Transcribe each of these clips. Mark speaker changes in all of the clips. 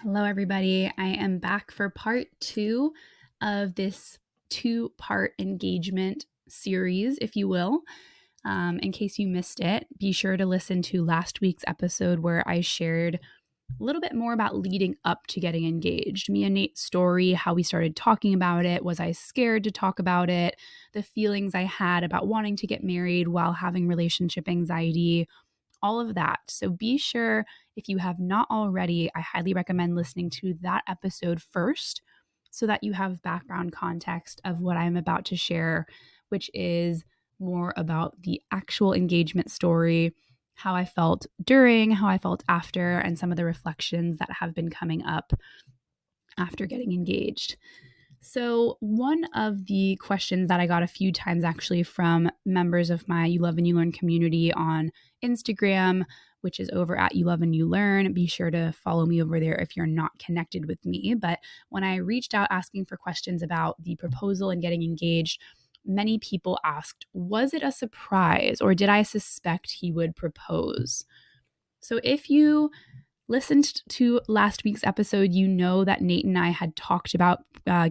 Speaker 1: Hello, everybody. I am back for part 2 of this 2-part engagement series, if you will. In case you missed it, be sure to listen to last week's episode where I shared a little bit more about leading up to getting engaged. Me and Nate's story, how we started talking about it. Was I scared to talk about it? The feelings I had about wanting to get married while having relationship anxiety, all of that. So be sure, if you have not already, I highly recommend listening to that episode first so that you have background context of what I'm about to share, which is more about the actual engagement story, how I felt during, how I felt after, and some of the reflections that have been coming up after getting engaged. So, one of the questions that I got a few times actually from members of my You Love and You Learn community on Instagram, which is over at You Love and You Learn. Be sure to follow me over there if you're not connected with me. But when I reached out asking for questions about the proposal and getting engaged, many people asked, was it a surprise or did I suspect he would propose? So, if you listened to last week's episode, you know that Nate and I had talked about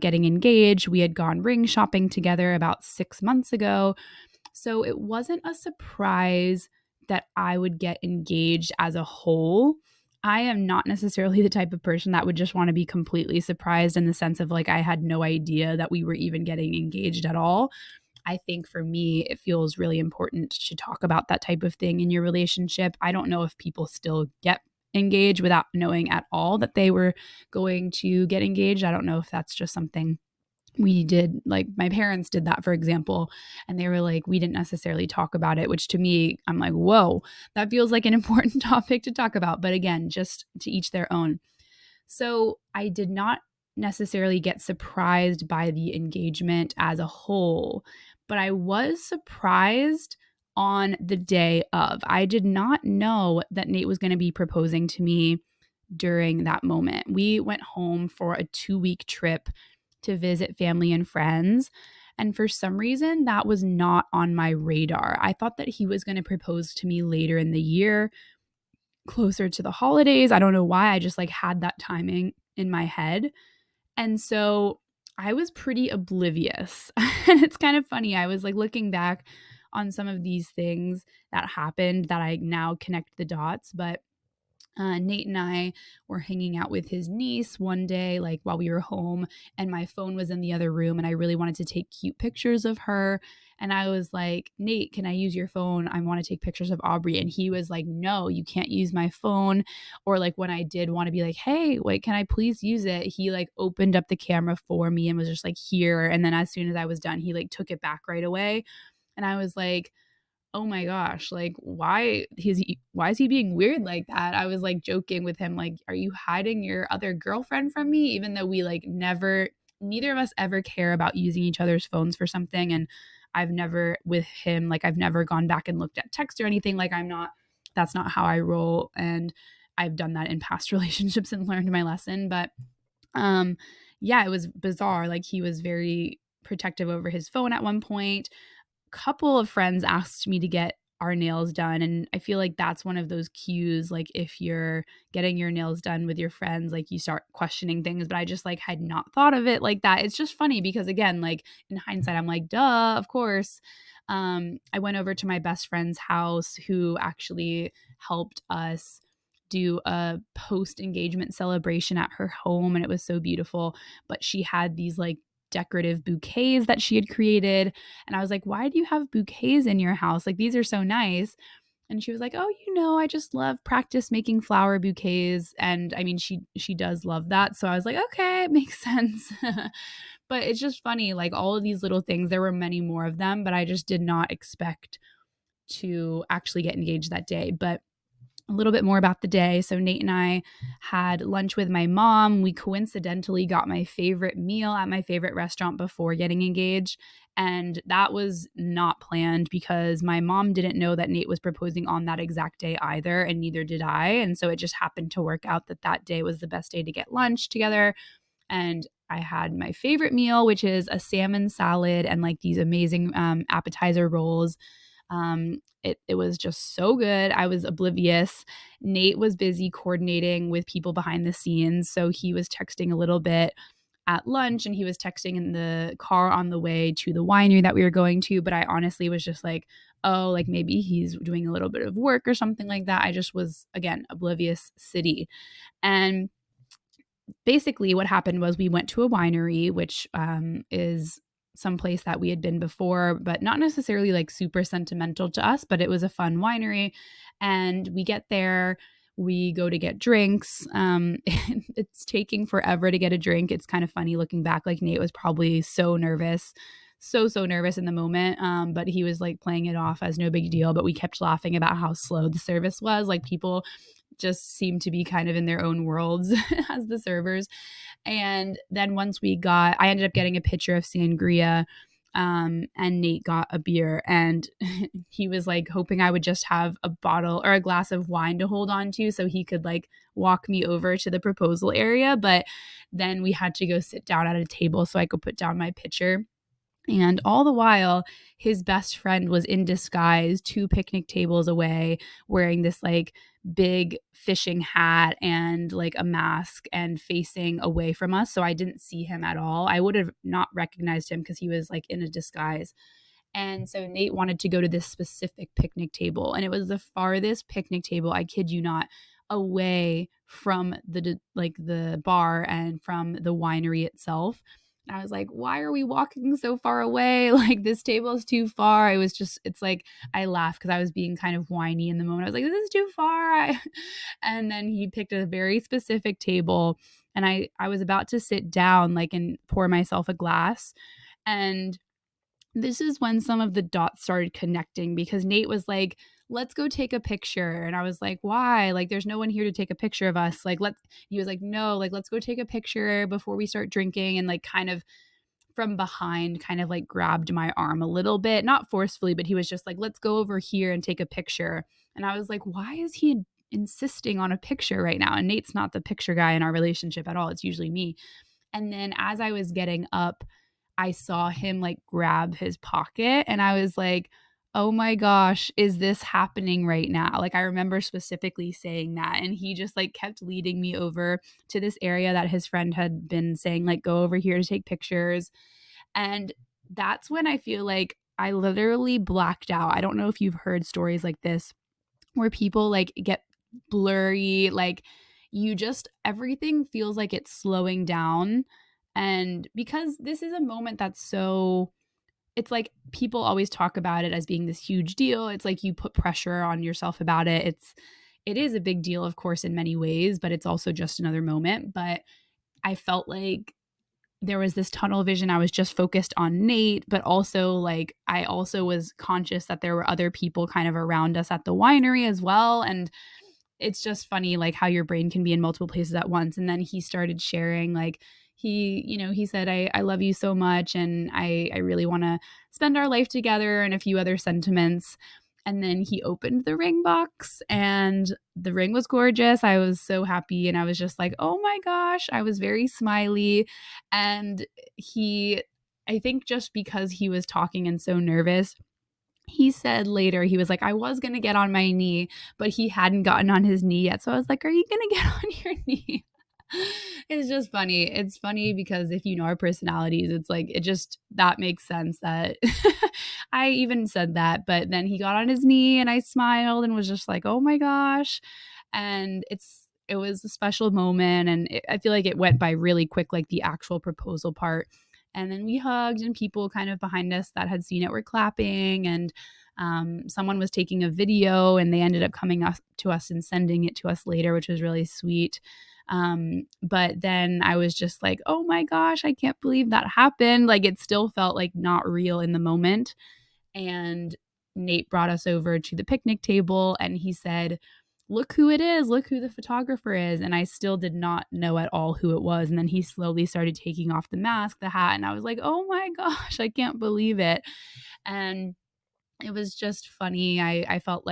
Speaker 1: getting engaged. We had gone ring shopping together about 6 months ago. So it wasn't a surprise that I would get engaged as a whole. I am not necessarily the type of person that would just want to be completely surprised in the sense of like I had no idea that we were even getting engaged at all. I think for me, it feels really important to talk about that type of thing in your relationship. I don't know if people still get engaged without knowing at all that they were going to get engaged. I don't know if that's just something we did. Like my parents did that, for example, and they were like, we didn't necessarily talk about it, which to me, I'm like, whoa, that feels like an important topic to talk about. But again, just to each their own. So I did not necessarily get surprised by the engagement as a whole, but I was surprised on the day of. I did not know that Nate was going to be proposing to me during that moment. We went home for a 2-week trip to visit family and friends. And for some reason, that was not on my radar. I thought that he was going to propose to me later in the year, closer to the holidays. I don't know why. I just like had that timing in my head. And so I was pretty oblivious. And it's kind of funny. I was like looking back on some of these things that happened that I now connect the dots. But Nate and I were hanging out with his niece one day, like while we were home, and my phone was in the other room, and I really wanted to take cute pictures of her. And I was like, Nate, can I use your phone? I want to take pictures of Aubrey. And he was like, no, you can't use my phone. Or like when I did want to be like, hey, wait, can I please use it? He like opened up the camera for me and was just like, here. And then as soon as I was done, he like took it back right away. And I was like, oh my gosh, like why is he being weird like that? I was like joking with him, like, are you hiding your other girlfriend from me? Even though we like neither of us ever care about using each other's phones for something. And I've never with him, like I've never gone back and looked at text or anything. Like that's not how I roll. And I've done that in past relationships and learned my lesson. But um yeah, it was bizarre. Like he was very protective over his phone at one point. Couple of friends asked me to get our nails done, and I feel like that's one of those cues, like if you're getting your nails done with your friends, like you start questioning things. But I just like had not thought of it like that. It's just funny because again, like in hindsight, I'm like, duh, of course. I went over to my best friend's house who actually helped us do a post engagement celebration at her home, and it was so beautiful. But she had these like decorative bouquets that she had created. And I was like, why do you have bouquets in your house? Like, these are so nice. And she was like, oh, I just love practice making flower bouquets. And I mean, she does love that. So I was like, okay, it makes sense. But it's just funny, like all of these little things, there were many more of them, but I just did not expect to actually get engaged that day. But a little bit more about the day. So Nate and I had lunch with my mom. We coincidentally got my favorite meal at my favorite restaurant before getting engaged. And that was not planned because my mom didn't know that Nate was proposing on that exact day either, and neither did I. And so it just happened to work out that that day was the best day to get lunch together. And I had my favorite meal, which is a salmon salad and like these amazing appetizer rolls. It was just so good. I was oblivious. Nate was busy coordinating with people behind the scenes. So he was texting a little bit at lunch and he was texting in the car on the way to the winery that we were going to. But I honestly was just like, oh, like maybe he's doing a little bit of work or something like that. I just was, again, oblivious city. And basically what happened was we went to a winery, which is some place that we had been before, but not necessarily like super sentimental to us, but it was a fun winery. And we get there, we go to get drinks. It's taking forever to get a drink. It's kind of funny looking back. Like Nate was probably so nervous, so nervous in the moment. But he was like playing it off as no big deal. But we kept laughing about how slow the service was. Like people just seemed to be kind of in their own worlds as the servers. And then once I ended up getting a pitcher of sangria, and Nate got a beer, and he was like hoping I would just have a bottle or a glass of wine to hold on to so he could like walk me over to the proposal area. But then we had to go sit down at a table so I could put down my pitcher. And all the while, his best friend was in disguise 2 picnic tables away, wearing this like big fishing hat and like a mask and facing away from us. So I didn't see him at all. I would have not recognized him because he was like in a disguise. And so Nate wanted to go to this specific picnic table, and it was the farthest picnic table, I kid you not, away from the bar and from the winery itself. And I was like, why are we walking so far away? Like, this table is too far. It's like, I laughed because I was being kind of whiny in the moment. I was like, this is too far. And then he picked a very specific table, and I was about to sit down, like, and pour myself a glass. And this is when some of the dots started connecting because Nate was like, let's go take a picture. And I was like, why? Like, there's no one here to take a picture of us. Like, he was like, no, like, let's go take a picture before we start drinking. And like, kind of from behind, kind of like grabbed my arm a little bit, not forcefully, but he was just like, let's go over here and take a picture. And I was like, why is he insisting on a picture right now? And Nate's not the picture guy in our relationship at all. It's usually me. And then as I was getting up, I saw him like grab his pocket, and I was like, oh my gosh, is this happening right now? Like, I remember specifically saying that, and he just like kept leading me over to this area that his friend had been saying, like, go over here to take pictures. And that's when I feel like I literally blacked out. I don't know if you've heard stories like this where people like get blurry, like everything feels like it's slowing down. And because this is a moment that's so, it's like people always talk about it as being this huge deal. It's like you put pressure on yourself about it. It is a big deal, of course, in many ways, but it's also just another moment. But I felt like there was this tunnel vision. I was just focused on Nate, but also like I also was conscious that there were other people kind of around us at the winery as well. And it's just funny like how your brain can be in multiple places at once. And then he started sharing like he said, I love you so much, and I really want to spend our life together, and a few other sentiments. And then he opened the ring box, and the ring was gorgeous. I was so happy, and I was just like, oh my gosh, I was very smiley. And I think just because he was talking and so nervous, he said later, he was like, I was going to get on my knee, but he hadn't gotten on his knee yet. So I was like, are you going to get on your knee? It's just funny. It's funny because if you know our personalities, it's like, that makes sense that I even said that. But then he got on his knee and I smiled and was just like, oh my gosh. And it was a special moment. And I feel like it went by really quick, like the actual proposal part. And then we hugged, and people kind of behind us that had seen it were clapping. And someone was taking a video, and they ended up coming up to us and sending it to us later, which was really sweet. But then I was just like, oh my gosh, I can't believe that happened. Like, it still felt like not real in the moment. And Nate brought us over to the picnic table, and he said, look who it is. Look who the photographer is. And I still did not know at all who it was. And then he slowly started taking off the mask, the hat. And I was like, oh my gosh, I can't believe it. And it was just funny. I felt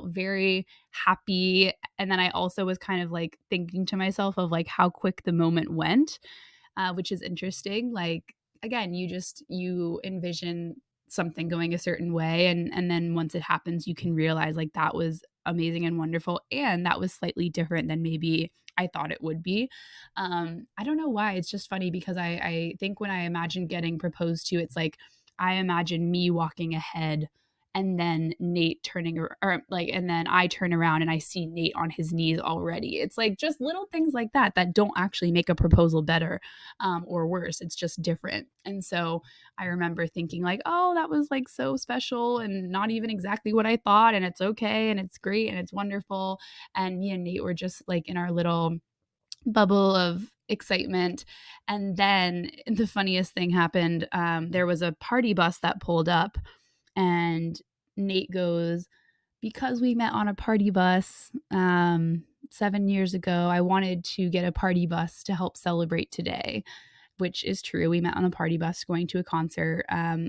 Speaker 1: very happy. And then I also was kind of like thinking to myself of like how quick the moment went, which is interesting. Like, again, you envision something going a certain way. And then once it happens, you can realize like that was amazing and wonderful. And that was slightly different than maybe I thought it would be. I don't know why. It's just funny because I think when I imagine getting proposed to, it's like I imagine me walking ahead and then Nate and then I turn around and I see Nate on his knees already. It's like just little things like that don't actually make a proposal better or worse. It's just different. And so I remember thinking like, oh, that was like so special and not even exactly what I thought. And it's okay. And it's great. And it's wonderful. And me and Nate were just like in our little bubble of excitement. And then the funniest thing happened. There was a party bus that pulled up, and Nate goes, because we met on a party bus 7 years ago, I wanted to get a party bus to help celebrate today, which is true. We met on a party bus going to a concert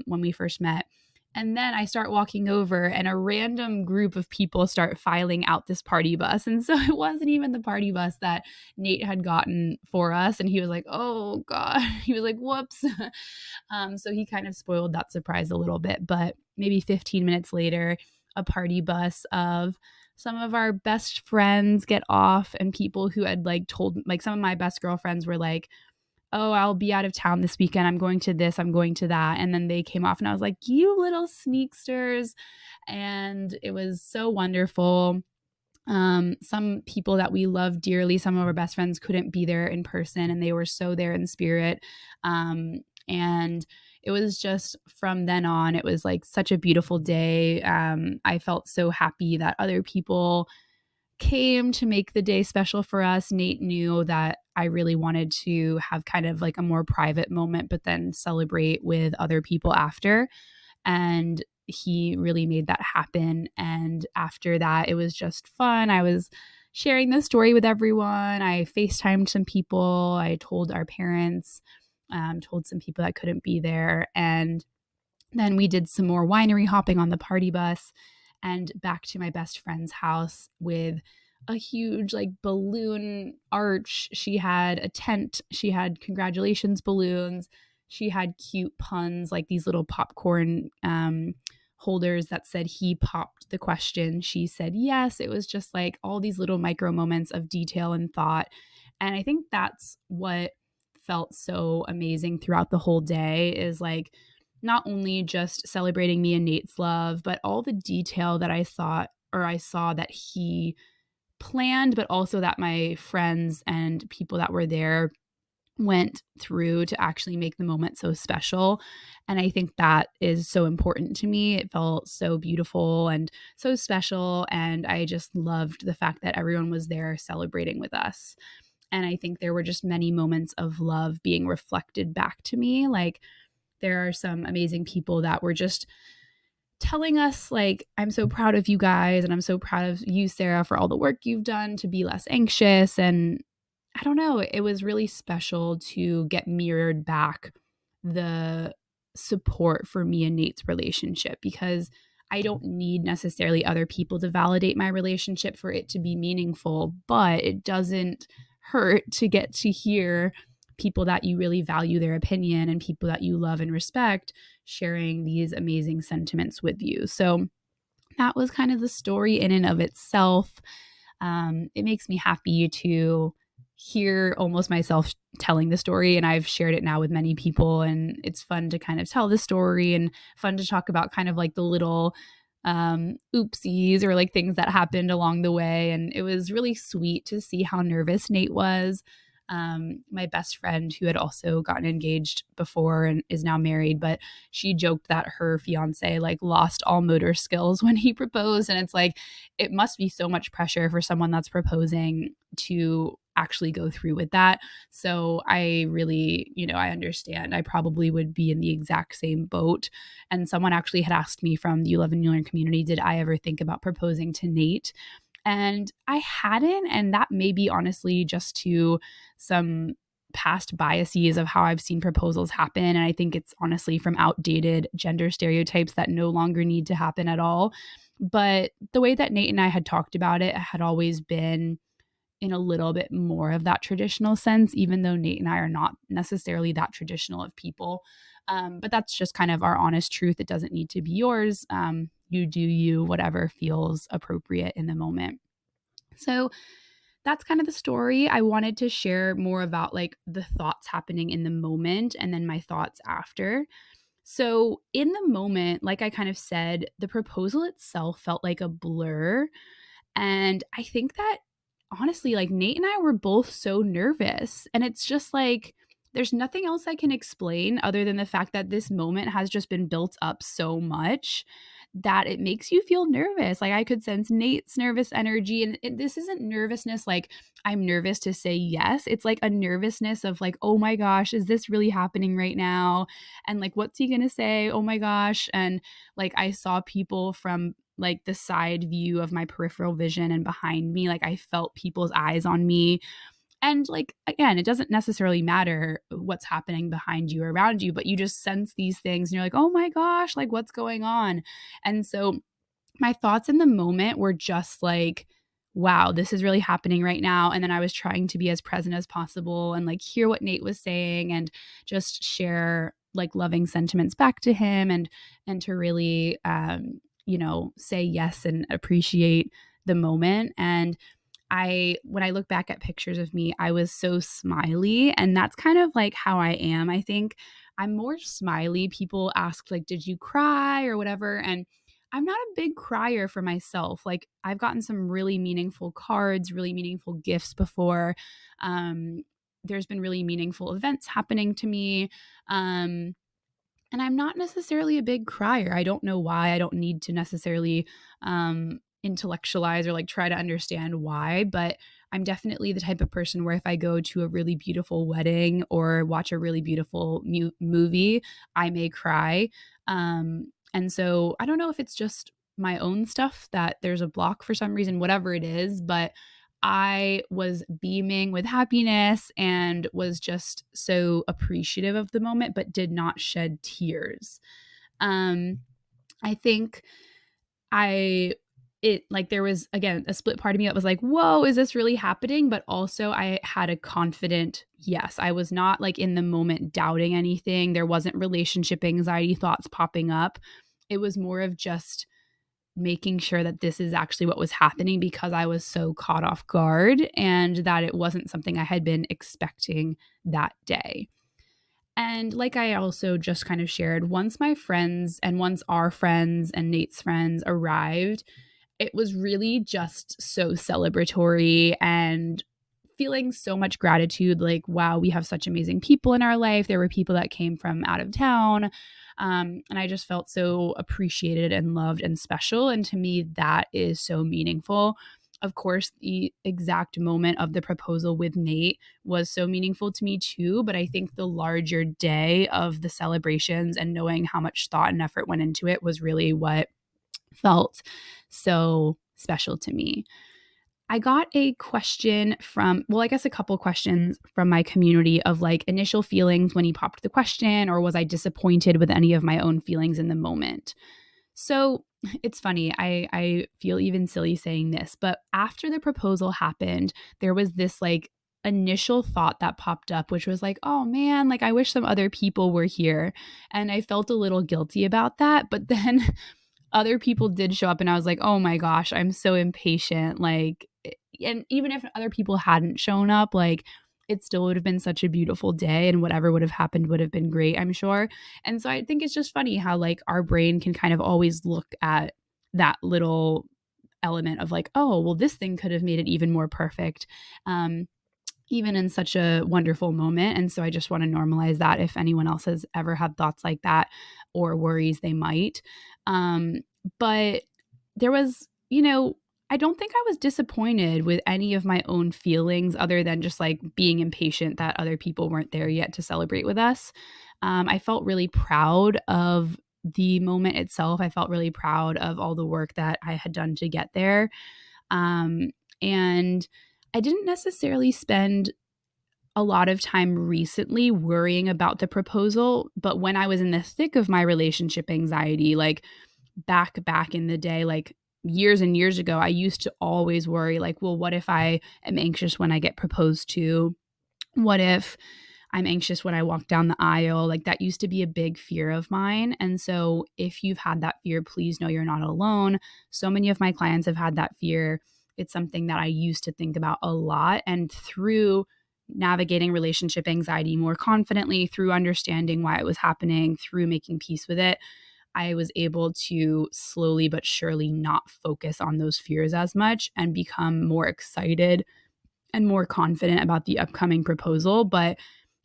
Speaker 1: when we first met. And then I start walking over and a random group of people start filing out this party bus. And so it wasn't even the party bus that Nate had gotten for us. And he was like, oh God, he was like, whoops. So he kind of spoiled that surprise a little bit. But maybe 15 minutes later, a party bus of some of our best friends get off, and people who had like told, like some of my best girlfriends were like, oh, I'll be out of town this weekend. I'm going to this, I'm going to that. And then they came off and I was like, you little sneaksters. And it was so wonderful. Some people that we love dearly, some of our best friends couldn't be there in person and they were so there in spirit. And it was just from then on, it was like such a beautiful day. I felt so happy that other people came to make the day special for us. Nate knew that I really wanted to have kind of like a more private moment, but then celebrate with other people after. And he really made that happen. And after that, it was just fun. I was sharing the story with everyone. I FaceTimed some people. I told our parents, told some people that couldn't be there. And then we did some more winery hopping on the party bus and back to my best friend's house with a huge like balloon arch. She had a tent. She had congratulations balloons. She had cute puns like these little popcorn holders that said he popped the question. She said yes. It was just like all these little micro moments of detail and thought. And I think that's what felt so amazing throughout the whole day is like not only just celebrating me and Nate's love, but all the detail that I thought or I saw that he planned, but also that my friends and people that were there went through to actually make the moment so special. And I think that is so important to me. It felt so beautiful and so special. And I just loved the fact that everyone was there celebrating with us. And I think there were just many moments of love being reflected back to me. Like there are some amazing people that were just telling us like, I'm so proud of you guys and I'm so proud of you, Sarah, for all the work you've done to be less anxious. And I don't know, it was really special to get mirrored back the support for me and Nate's relationship because I don't need necessarily other people to validate my relationship for it to be meaningful, but it doesn't hurt to get to hear people that you really value their opinion and people that you love and respect sharing these amazing sentiments with you. So that was kind of the story in and of itself. It makes me happy to hear almost myself telling the story, and I've shared it now with many people, and it's fun to kind of tell the story and fun to talk about kind of like the little oopsies or like things that happened along the way. And it was really sweet to see how nervous Nate was. My best friend who had also gotten engaged before and is now married, but she joked that her fiance like lost all motor skills when he proposed. And it's like, it must be so much pressure for someone that's proposing to actually go through with that. So I really, I understand. I probably would be in the exact same boat. And someone actually had asked me from the You Love and You Learn community, did I ever think about proposing to Nate? And I hadn't. And that may be honestly just to some past biases of how I've seen proposals happen. And I think it's honestly from outdated gender stereotypes that no longer need to happen at all. But the way that Nate and I had talked about it had always been in a little bit more of that traditional sense, even though Nate and I are not necessarily that traditional of people. But that's just kind of our honest truth. It doesn't need to be yours. You do you, whatever feels appropriate in the moment. So that's kind of the story. I wanted to share more about like the thoughts happening in the moment and then my thoughts after. So, in the moment, like I kind of said, the proposal itself felt like a blur. And I think that honestly, like Nate and I were both so nervous. And it's just like, there's nothing else I can explain other than the fact that this moment has just been built up so much that it makes you feel nervous. Like I could sense Nate's nervous energy. And this isn't nervousness like I'm nervous to say yes. It's like a nervousness of like, oh my gosh, is this really happening right now? And like, what's he going to say? Oh my gosh. And like, I saw people from like the side view of my peripheral vision and behind me. Like I felt people's eyes on me. And like, again, it doesn't necessarily matter what's happening behind you or around you, but you just sense these things and you're like, oh my gosh, like what's going on? And so my thoughts in the moment were just like, wow, this is really happening right now. And then I was trying to be as present as possible and like hear what Nate was saying and just share like loving sentiments back to him and to really say yes and appreciate the moment. And when I look back at pictures of me, I was so smiley. And that's kind of like how I am. I think I'm more smiley. People ask, like, did you cry or whatever? And I'm not a big crier for myself. Like, I've gotten some really meaningful cards, really meaningful gifts before. There's been really meaningful events happening to me. And I'm not necessarily a big crier. I don't know why. I don't need to necessarily intellectualize or like try to understand why, but I'm definitely the type of person where if I go to a really beautiful wedding or watch a really beautiful movie, I may cry. And so I don't know if it's just my own stuff that there's a block for some reason, whatever it is, but I was beaming with happiness and was just so appreciative of the moment, but did not shed tears. I think there was again a split part of me that was like, whoa, is this really happening? But also I had a confident yes. I was not like in the moment doubting anything. There wasn't relationship anxiety thoughts popping up. It was more of just making sure that this is actually what was happening because I was so caught off guard and that it wasn't something I had been expecting that day. And like I also just kind of shared, once our friends and Nate's friends arrived, it was really just so celebratory and feeling so much gratitude. Like, wow, we have such amazing people in our life. There were people that came from out of town. And I just felt so appreciated and loved and special. And to me, that is so meaningful. Of course, the exact moment of the proposal with Nate was so meaningful to me too. But I think the larger day of the celebrations and knowing how much thought and effort went into it was really what felt so special to me. I got a question I guess a couple questions from my community of like initial feelings when he popped the question, or was I disappointed with any of my own feelings in the moment? So it's funny, I feel even silly saying this, but after the proposal happened, there was this like initial thought that popped up, which was like, oh man, like I wish some other people were here. And I felt a little guilty about that. But then other people did show up and I was like, oh my gosh, I'm so impatient. Like, and even if other people hadn't shown up, like, it still would have been such a beautiful day and whatever would have happened would have been great, I'm sure. And so I think it's just funny how like our brain can kind of always look at that little element of like, oh, well, this thing could have made it even more perfect. Even in such a wonderful moment. And so I just want to normalize that if anyone else has ever had thoughts like that or worries they might. But there was, I don't think I was disappointed with any of my own feelings other than just like being impatient that other people weren't there yet to celebrate with us. I felt really proud of the moment itself. I felt really proud of all the work that I had done to get there. And I didn't necessarily spend a lot of time recently worrying about the proposal, but when I was in the thick of my relationship anxiety, like back in the day, like years and years ago, I used to always worry like, well, what if I am anxious when I get proposed to? What if I'm anxious when I walk down the aisle? Like that used to be a big fear of mine. And so if you've had that fear, please know you're not alone. So many of my clients have had that fear. It's something that I used to think about a lot. And through navigating relationship anxiety more confidently, through understanding why it was happening, through making peace with it, I was able to slowly but surely not focus on those fears as much and become more excited and more confident about the upcoming proposal. But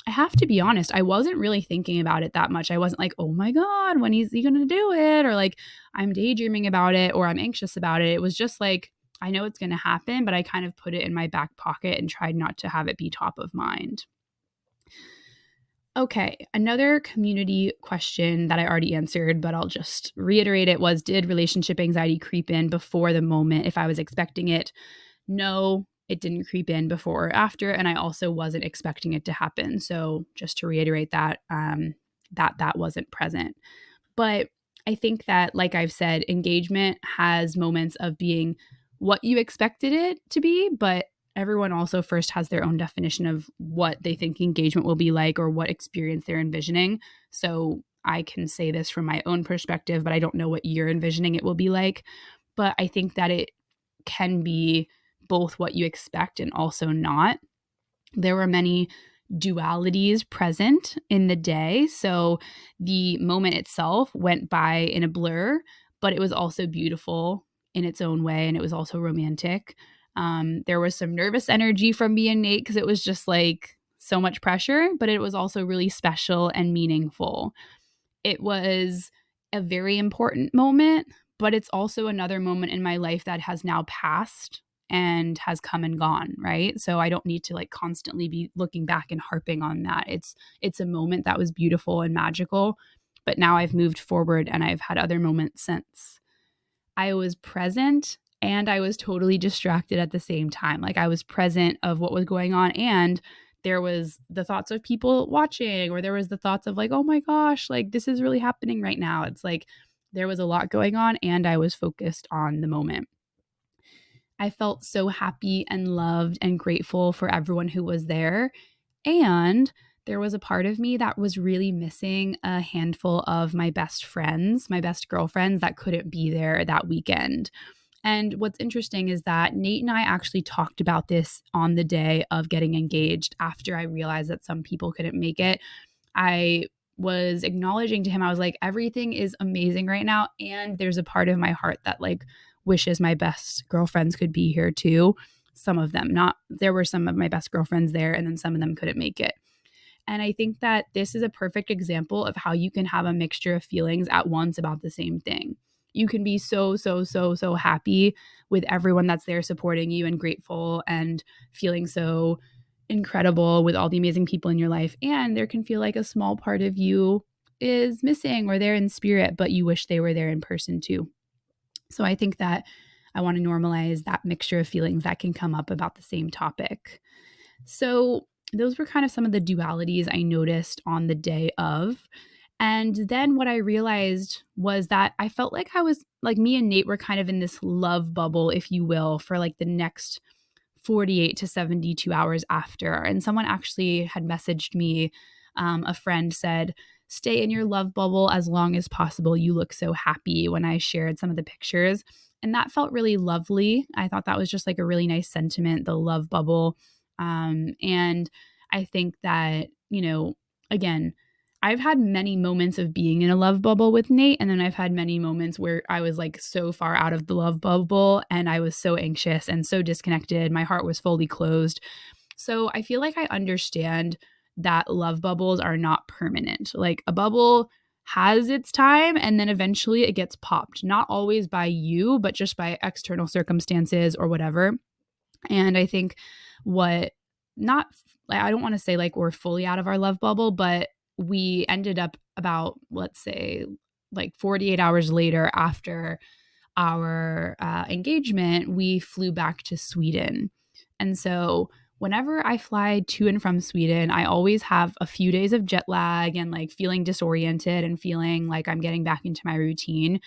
Speaker 1: I have to be honest, I wasn't really thinking about it that much. I wasn't like, oh my God, when is he going to do it? Or like, I'm daydreaming about it or I'm anxious about it. It was just like, I know it's going to happen, but I kind of put it in my back pocket and tried not to have it be top of mind. Okay, another community question that I already answered, but I'll just reiterate it was, did relationship anxiety creep in before the moment if I was expecting it? No, it didn't creep in before or after, and I also wasn't expecting it to happen. So just to reiterate that, that wasn't present. But I think that, like I've said, engagement has moments of being what you expected it to be, but everyone also first has their own definition of what they think engagement will be like or what experience they're envisioning. So I can say this from my own perspective, but I don't know what you're envisioning it will be like. But I think that it can be both what you expect and also not. There were many dualities present in the day. So the moment itself went by in a blur, but it was also beautiful in its own way. And it was also romantic. There was some nervous energy from me and Nate because it was just like so much pressure, but it was also really special and meaningful. It was a very important moment, but it's also another moment in my life that has now passed and has come and gone, right? So I don't need to like constantly be looking back and harping on that. It's a moment that was beautiful and magical, but now I've moved forward and I've had other moments since. I was present and I was totally distracted at the same time. Like I was present of what was going on, and there was the thoughts of people watching, or there was the thoughts of like, oh my gosh, like this is really happening right now. It's like there was a lot going on and I was focused on the moment. I felt so happy and loved and grateful for everyone who was there. And there was a part of me that was really missing a handful of my best friends, my best girlfriends that couldn't be there that weekend. And what's interesting is that Nate and I actually talked about this on the day of getting engaged after I realized that some people couldn't make it. I was acknowledging to him, I was like, everything is amazing right now. And there's a part of my heart that like wishes my best girlfriends could be here too. Some of them, not, there were some of my best girlfriends there, and then some of them couldn't make it. And I think that this is a perfect example of how you can have a mixture of feelings at once about the same thing. You can be so happy with everyone that's there supporting you and grateful and feeling so incredible with all the amazing people in your life. And there can feel like a small part of you is missing, or they're in spirit, but you wish they were there in person too. So I think that I want to normalize that mixture of feelings that can come up about the same topic. So those were kind of some of the dualities I noticed on the day of. And then what I realized was that I felt like I was like, me and Nate were kind of in this love bubble, if you will, for like the next 48 to 72 hours after. And someone actually had messaged me, a friend said, stay in your love bubble as long as possible. You look so happy, when I shared some of the pictures. And that felt really lovely. I thought that was just like a really nice sentiment, the love bubble. And I think that, again, I've had many moments of being in a love bubble with Nate. And then I've had many moments where I was like so far out of the love bubble and I was so anxious and so disconnected. My heart was fully closed. So I feel like I understand that love bubbles are not permanent. Like a bubble has its time and then eventually it gets popped, not always by you, but just by external circumstances or whatever. And I think I don't want to say like we're fully out of our love bubble, but we ended up about, let's say, like 48 hours later after our engagement, we flew back to Sweden. And so whenever I fly to and from Sweden, I always have a few days of jet lag and like feeling disoriented and feeling like I'm getting back into my routine.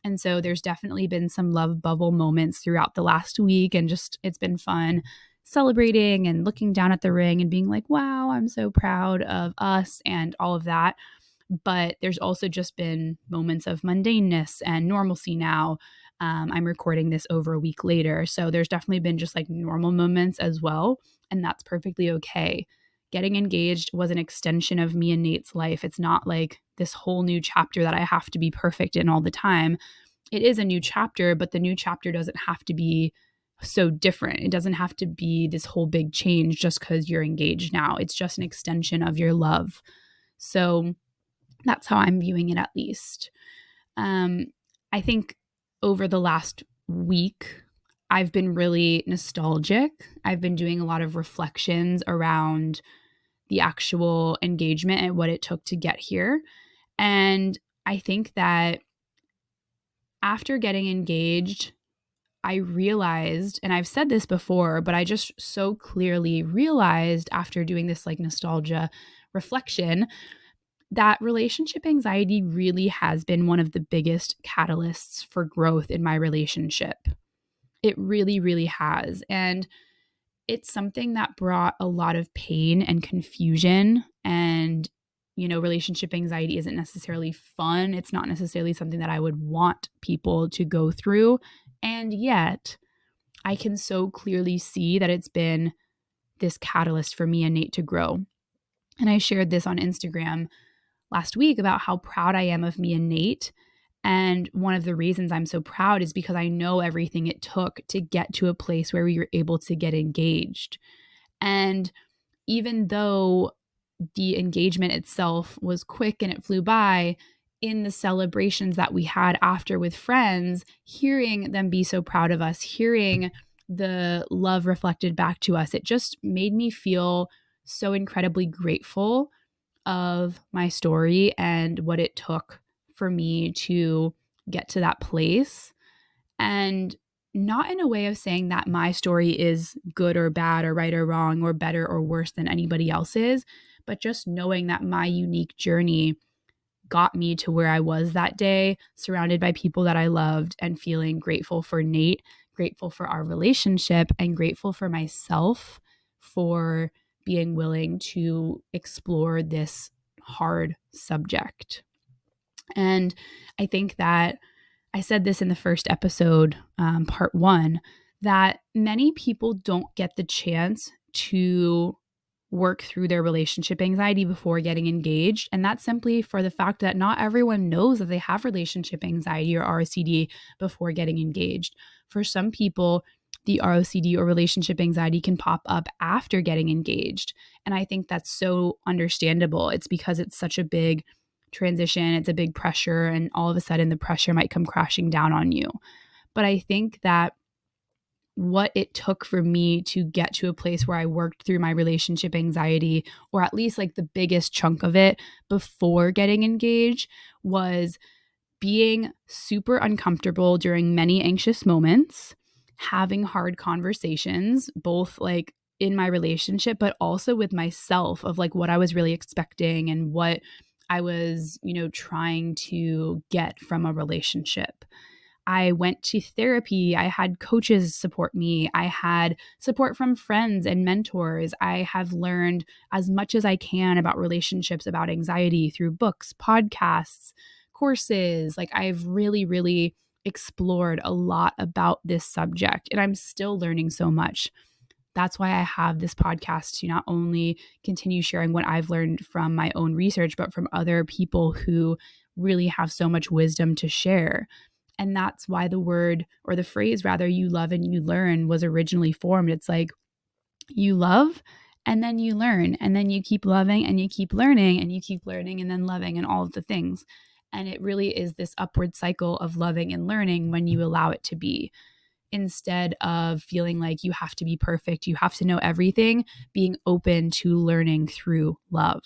Speaker 1: And so there's definitely been some love bubble moments throughout the last week, and just it's been fun celebrating and looking down at the ring and being like, wow, I'm so proud of us and all of that. But there's also just been moments of mundaneness and normalcy now. I'm recording this over a week later. So there's definitely been just like normal moments as well. And that's perfectly okay. Getting engaged was an extension of me and Nate's life. It's not like this whole new chapter that I have to be perfect in all the time. It is a new chapter, but the new chapter doesn't have to be so different. It doesn't have to be this whole big change just because you're engaged now. It's just an extension of your love. So that's how I'm viewing it, at least. I think over the last week, I've been really nostalgic. I've been doing a lot of reflections around the actual engagement and what it took to get here. And I think that after getting engaged, I realized, and I've said this before, but I just so clearly realized after doing this like nostalgia reflection that relationship anxiety really has been one of the biggest catalysts for growth in my relationship. It really, really has. And it's something that brought a lot of pain and confusion. And, relationship anxiety isn't necessarily fun. It's not necessarily something that I would want people to go through. And yet, I can so clearly see that it's been this catalyst for me and Nate to grow. And I shared this on Instagram last week about how proud I am of me and Nate. And one of the reasons I'm so proud is because I know everything it took to get to a place where we were able to get engaged. And even though the engagement itself was quick and it flew by, in the celebrations that we had after with friends, hearing them be so proud of us, hearing the love reflected back to us, it just made me feel so incredibly grateful of my story and what it took for me to get to that place. And not in a way of saying that my story is good or bad or right or wrong or better or worse than anybody else's, but just knowing that my unique journey got me to where I was that day, surrounded by people that I loved, and feeling grateful for Nate, grateful for our relationship, and grateful for myself for being willing to explore this hard subject. And I think that I said this in the first episode, part 1, that many people don't get the chance to work through their relationship anxiety before getting engaged. And that's simply for the fact that not everyone knows that they have relationship anxiety or ROCD before getting engaged. For some people, the ROCD or relationship anxiety can pop up after getting engaged. And I think that's so understandable. It's because it's such a big transition, it's a big pressure, and all of a sudden the pressure might come crashing down on you. But I think that what it took for me to get to a place where I worked through my relationship anxiety, or at least like the biggest chunk of it before getting engaged, was being super uncomfortable during many anxious moments, having hard conversations, both like in my relationship, but also with myself, of like what I was really expecting and what I was, trying to get from a relationship. I went to therapy. I had coaches support me. I had support from friends and mentors. I have learned as much as I can about relationships, about anxiety through books, podcasts, courses. Like I've really, really explored a lot about this subject, and I'm still learning so much. That's why I have this podcast, to not only continue sharing what I've learned from my own research, but from other people who really have so much wisdom to share. And that's why the word, or the phrase rather, you love and you learn, was originally formed. It's like you love and then you learn, and then you keep loving and you keep learning, and you keep learning and then loving, and all of the things. And it really is this upward cycle of loving and learning when you allow it to be. Instead of feeling like you have to be perfect, you have to know everything, being open to learning through love.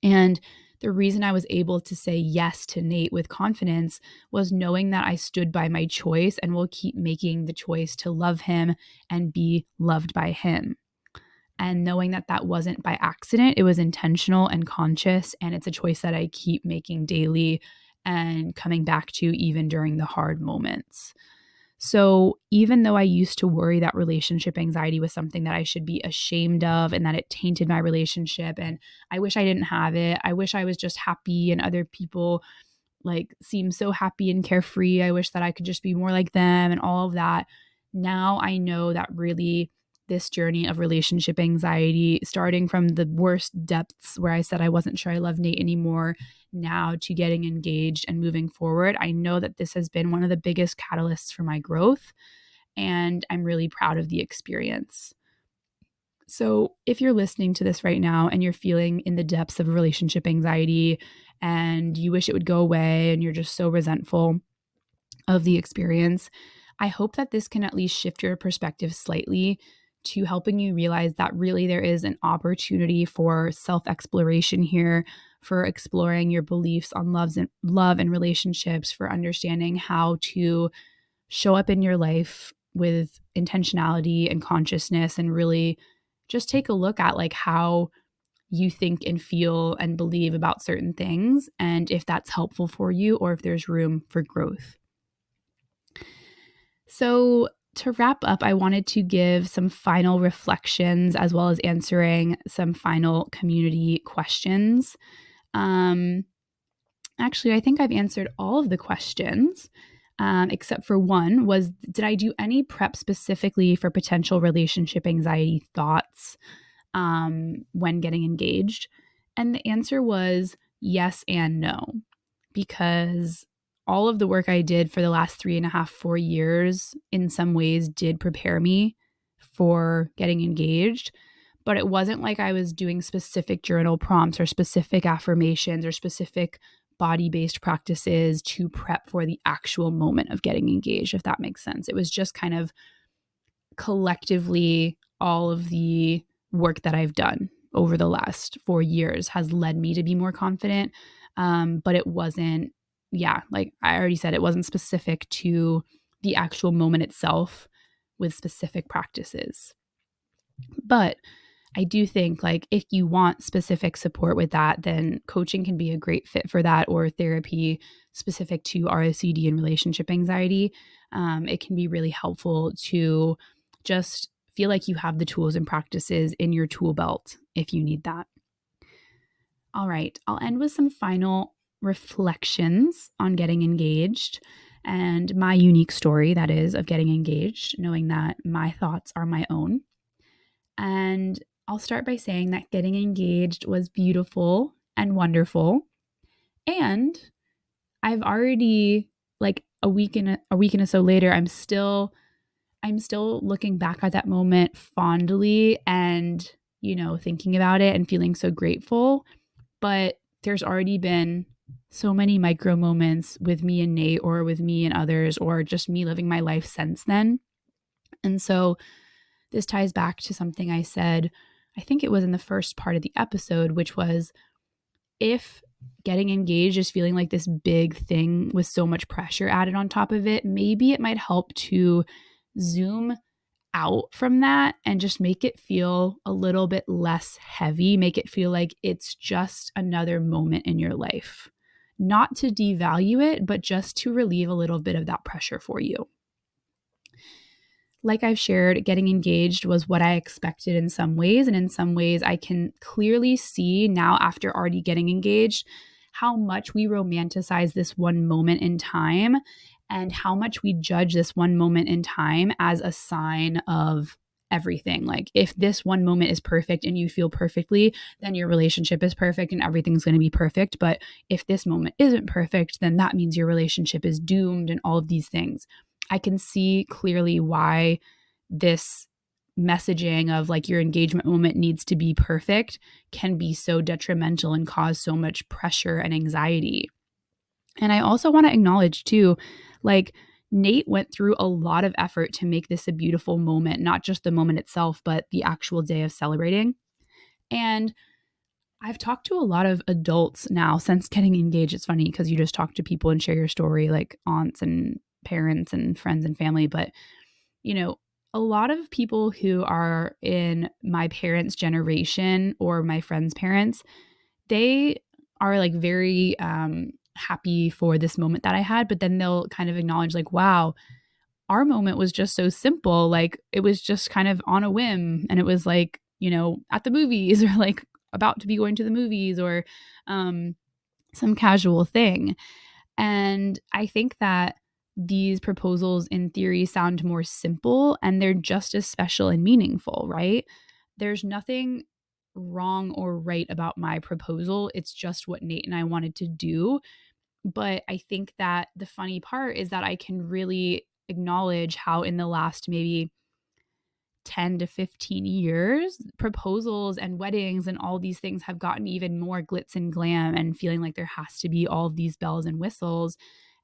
Speaker 1: And the reason I was able to say yes to Nate with confidence was knowing that I stood by my choice and will keep making the choice to love him and be loved by him. And knowing that that wasn't by accident, it was intentional and conscious, and it's a choice that I keep making daily and coming back to even during the hard moments. So even though I used to worry that relationship anxiety was something that I should be ashamed of and that it tainted my relationship and I wish I didn't have it, I wish I was just happy and other people like seem so happy and carefree. I wish that I could just be more like them and all of that. Now I know that really this journey of relationship anxiety, starting from the worst depths where I said I wasn't sure I love Nate anymore, now to getting engaged and moving forward, I know that this has been one of the biggest catalysts for my growth. And I'm really proud of the experience. So, if you're listening to this right now and you're feeling in the depths of relationship anxiety and you wish it would go away and you're just so resentful of the experience, I hope that this can at least shift your perspective slightly to helping you realize that really there is an opportunity for self-exploration here, for exploring your beliefs on love and relationships, for understanding how to show up in your life with intentionality and consciousness, and really just take a look at like how you think and feel and believe about certain things, and if that's helpful for you or if there's room for growth. So, to wrap up, I wanted to give some final reflections as well as answering some final community questions. Actually, I think I've answered all of the questions, except for one was, did I do any prep specifically for potential relationship anxiety thoughts when getting engaged? And the answer was yes and no, because all of the work I did for the last 3.5, 4 years in some ways did prepare me for getting engaged. But it wasn't like I was doing specific journal prompts or specific affirmations or specific body-based practices to prep for the actual moment of getting engaged, if that makes sense. It was just kind of collectively all of the work that I've done over the last 4 years has led me to be more confident. But it wasn't, like I already said, it wasn't specific to the actual moment itself with specific practices. But I do think like if you want specific support with that, then coaching can be a great fit for that, or therapy specific to ROCD and relationship anxiety. It can be really helpful to just feel like you have the tools and practices in your tool belt if you need that. All right, I'll end with some final reflections on getting engaged and my unique story, that is, of getting engaged, knowing that my thoughts are my own. And I'll start by saying that getting engaged was beautiful and wonderful. And I've already, like a week and so later, I'm still looking back at that moment fondly and, thinking about it and feeling so grateful. But there's already been so many micro moments with me and Nate, or with me and others, or just me living my life since then. And so this ties back to something I said, I think it was in the first part of the episode, which was, if getting engaged is feeling like this big thing with so much pressure added on top of it, maybe it might help to zoom out from that and just make it feel a little bit less heavy, make it feel like it's just another moment in your life. Not to devalue it, but just to relieve a little bit of that pressure for you. Like I've shared, getting engaged was what I expected in some ways. And in some ways, I can clearly see now, after already getting engaged, how much we romanticize this one moment in time and how much we judge this one moment in time as a sign of everything. Like, if this one moment is perfect and you feel perfectly, then your relationship is perfect and everything's going to be perfect. But if this moment isn't perfect, then that means your relationship is doomed and all of these things. I can see clearly why this messaging of like your engagement moment needs to be perfect can be so detrimental and cause so much pressure and anxiety. And I also want to acknowledge too, like, Nate went through a lot of effort to make this a beautiful moment, not just the moment itself, but the actual day of celebrating. And I've talked to a lot of adults now since getting engaged. It's funny because you just talk to people and share your story, like aunts and parents and friends and family. But, a lot of people who are in my parents' generation or my friends' parents, they are like very happy for this moment that I had, but then they'll kind of acknowledge like, wow, our moment was just so simple. Like it was just kind of on a whim, and it was like, at the movies or like about to be going to the movies or some casual thing. And I think that these proposals in theory sound more simple and they're just as special and meaningful, right? There's nothing wrong or right about my proposal. It's just what Nate and I wanted to do. But I think that the funny part is that I can really acknowledge how in the last maybe 10 to 15 years, proposals and weddings and all these things have gotten even more glitz and glam and feeling like there has to be all of these bells and whistles.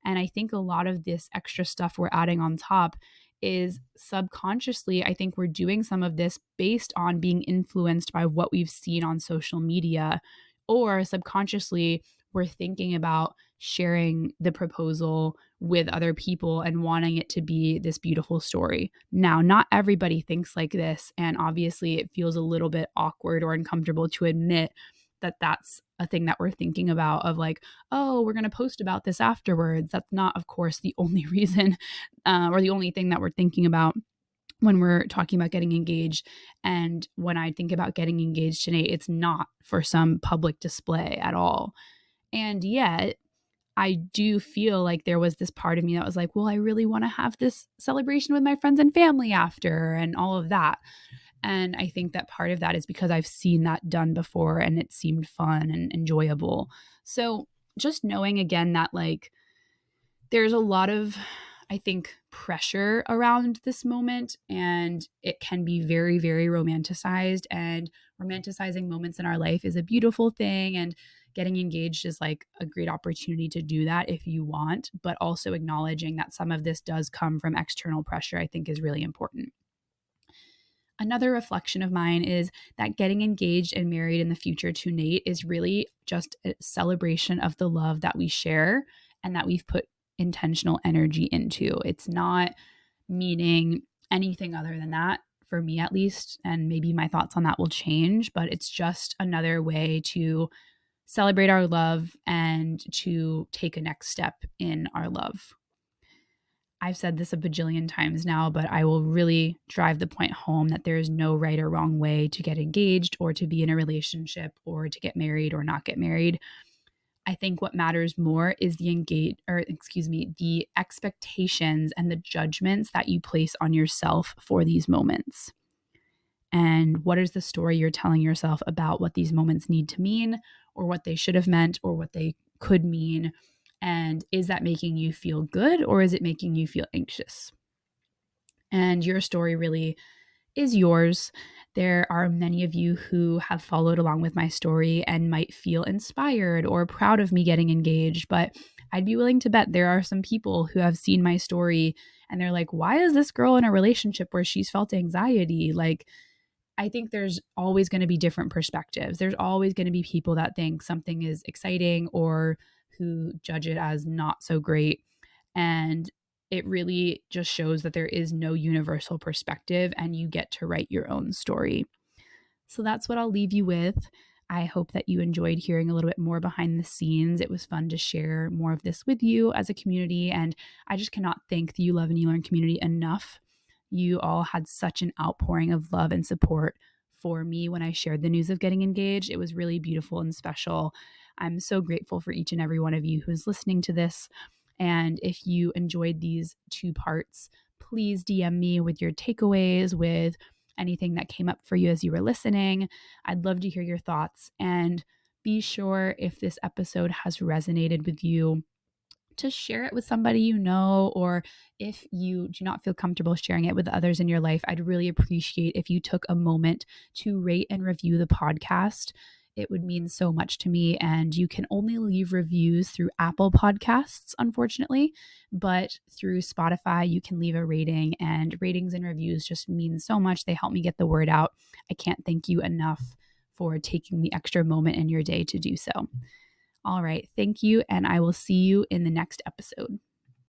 Speaker 1: And I think a lot of this extra stuff we're adding on top is subconsciously, I think we're doing some of this based on being influenced by what we've seen on social media, or subconsciously, we're thinking about sharing the proposal with other people and wanting it to be this beautiful story. Now, not everybody thinks like this, and obviously it feels a little bit awkward or uncomfortable to admit that that's a thing that we're thinking about, of like, oh, we're going to post about this afterwards. That's not, of course, the only reason or the only thing that we're thinking about when we're talking about getting engaged. And when I think about getting engaged today, it's not for some public display at all. And yet, I do feel like there was this part of me that was like, well, I really want to have this celebration with my friends and family after and all of that. And I think that part of that is because I've seen that done before and it seemed fun and enjoyable. So just knowing again that like there's a lot of, I think, pressure around this moment, and it can be very, very romanticized. And romanticizing moments in our life is a beautiful thing. And getting engaged is like a great opportunity to do that if you want, but also acknowledging that some of this does come from external pressure, I think is really important. Another reflection of mine is that getting engaged and married in the future to Nate is really just a celebration of the love that we share and that we've put intentional energy into. It's not meaning anything other than that, for me at least, and maybe my thoughts on that will change, but it's just another way to celebrate our love and to take a next step in our love. I've said this a bajillion times now, but I will really drive the point home that there is no right or wrong way to get engaged or to be in a relationship or to get married or not get married. I think what matters more is the expectations and the judgments that you place on yourself for these moments. And what is the story you're telling yourself about what these moments need to mean, or what they should have meant, or what they could mean? And is that making you feel good, or is it making you feel anxious? And your story really is yours. There are many of you who have followed along with my story and might feel inspired or proud of me getting engaged, but I'd be willing to bet there are some people who have seen my story and they're like, why is this girl in a relationship where she's felt anxiety? Like, I think there's always going to be different perspectives. There's always going to be people that think something is exciting or who judge it as not so great. And it really just shows that there is no universal perspective and you get to write your own story. So that's what I'll leave you with. I hope that you enjoyed hearing a little bit more behind the scenes. It was fun to share more of this with you as a community. And I just cannot thank the You Love and You Learn community enough. You all had such an outpouring of love and support for me when I shared the news of getting engaged. It was really beautiful and special. I'm so grateful for each and every one of you who's listening to this. And if you enjoyed these 2 parts, please DM me with your takeaways, with anything that came up for you as you were listening. I'd love to hear your thoughts. And be sure, if this episode has resonated with you, to share it with somebody you know, or if you do not feel comfortable sharing it with others in your life, I'd really appreciate if you took a moment to rate and review the podcast. It would mean so much to me, and you can only leave reviews through Apple Podcasts, unfortunately, but through Spotify, you can leave a rating, and ratings and reviews just mean so much. They help me get the word out. I can't thank you enough for taking the extra moment in your day to do so. All right. Thank you. And I will see you in the next episode.